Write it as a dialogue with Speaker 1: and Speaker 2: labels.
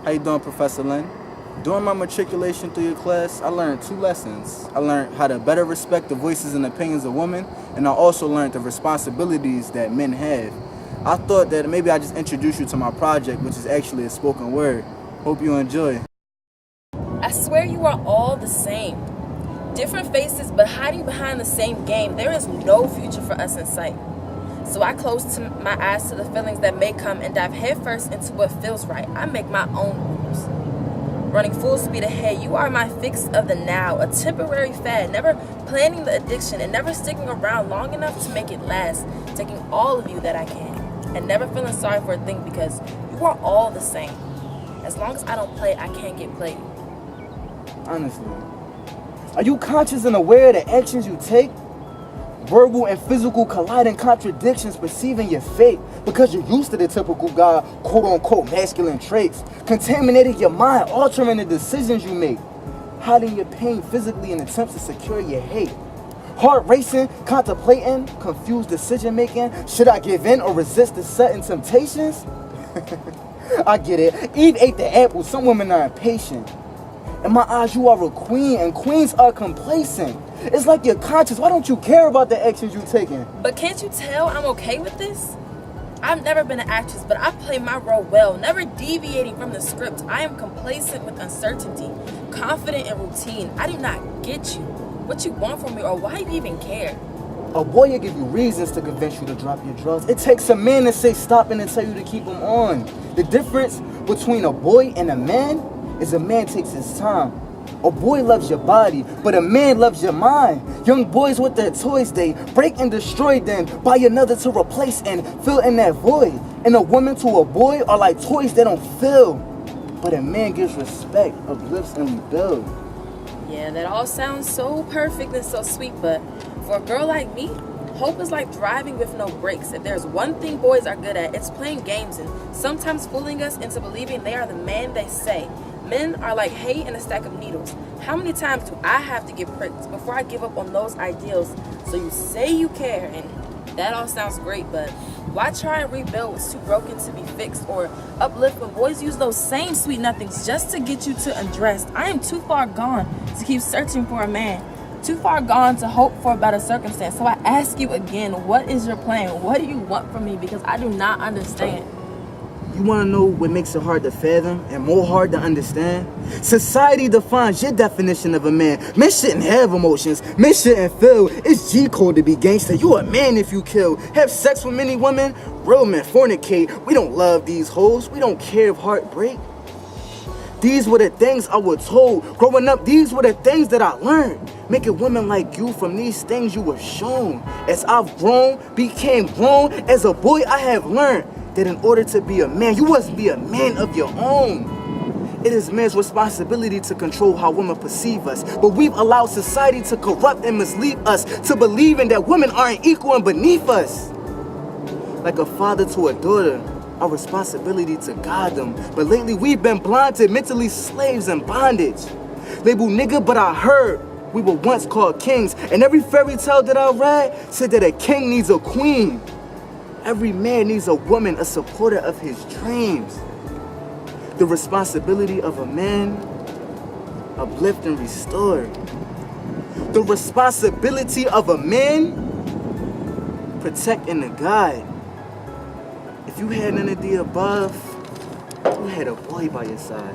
Speaker 1: How you doing, Professor Lyn? During my matriculation through your class, I learned two lessons. I learned how to better respect the voices and opinions of women, and I also learned the responsibilities that men have. I thought that maybe I just introduce you to my project, which is actually a spoken word. Hope you enjoy.
Speaker 2: I swear you are all the same. Different faces, but hiding behind the same game. There is no future for us in sight. So I close my eyes to the feelings that may come and dive headfirst into what feels right. I make my own rules. Running full speed ahead, you are my fix of the now, a temporary fad, never planning the addiction and never sticking around long enough to make it last, taking all of you that I can, and never feeling sorry for a thing because you are all the same. As long as I don't play, I can't get played.
Speaker 3: Honestly, are you conscious and aware of the actions you take? Verbal and physical colliding contradictions perceiving your fate because you're used to the typical guy, quote-unquote masculine traits, contaminating your mind, altering the decisions you make, hiding your pain physically in attempts to secure your hate. Heart racing, contemplating, confused decision making. Should I give in or resist the certain temptations? I get it. Eve ate the apple. Some women are impatient. In my eyes, you are a queen, and queens are complacent. It's like you're conscious. Why don't you care about the actions you're taking?
Speaker 2: But can't you tell I'm okay with this? I've never been an actress, but I play my role well, never deviating from the script. I am complacent with uncertainty, confident in routine. I do not get you, what you want from me, or why you even care.
Speaker 3: A boy will give you reasons to convince you to drop your drugs. It takes a man to say stop and to tell you to keep them on. The difference between a boy and a man is a man takes his time. A boy loves your body, but a man loves your mind. Young boys with their toys, they break and destroy, then buy another to replace and fill in that void. And a woman to a boy are like toys that don't fill. But a man gives respect, uplifts, and rebuilds.
Speaker 2: Yeah, that all sounds so perfect and so sweet, but for a girl like me, hope is like driving with no brakes. If there's one thing boys are good at, it's playing games and sometimes fooling us into believing they are the man they say. Men are like hay in a stack of needles. How many times do I have to get pricked before I give up on those ideals? So you say you care, and that all sounds great, but why try and rebuild what's too broken to be fixed or uplift when boys use those same sweet nothings just to get you to undress? I am too far gone to keep searching for a man, too far gone to hope for a better circumstance. So I ask you again, what is your plan? What do you want from me? Because I do not understand.
Speaker 3: You want to know what makes it hard to fathom and more hard to understand? Society defines your definition of a man. Men shouldn't have emotions. Men shouldn't feel. It's G code to be gangster. You a man if you kill. Have sex with many women. Real men fornicate. We don't love these hoes. We don't care if heartbreak. These were the things I was told. Growing up, these were the things that I learned. Making women like you from these things you were shown. As I've grown, became grown, as a boy I have learned that in order to be a man, you must be a man of your own. It is man's responsibility to control how women perceive us, but we've allowed society to corrupt and mislead us to believing that women aren't equal and beneath us. Like a father to a daughter, our responsibility to guide them, but lately we've been blinded, mentally slaves in bondage. Labeled nigga, but I heard we were once called kings, and every fairy tale that I read said that a king needs a queen. Every man needs a woman, a supporter of his dreams. The responsibility of a man, uplift and restore. The responsibility of a man, protect and guide. If you had none of the above, you had a boy by your side.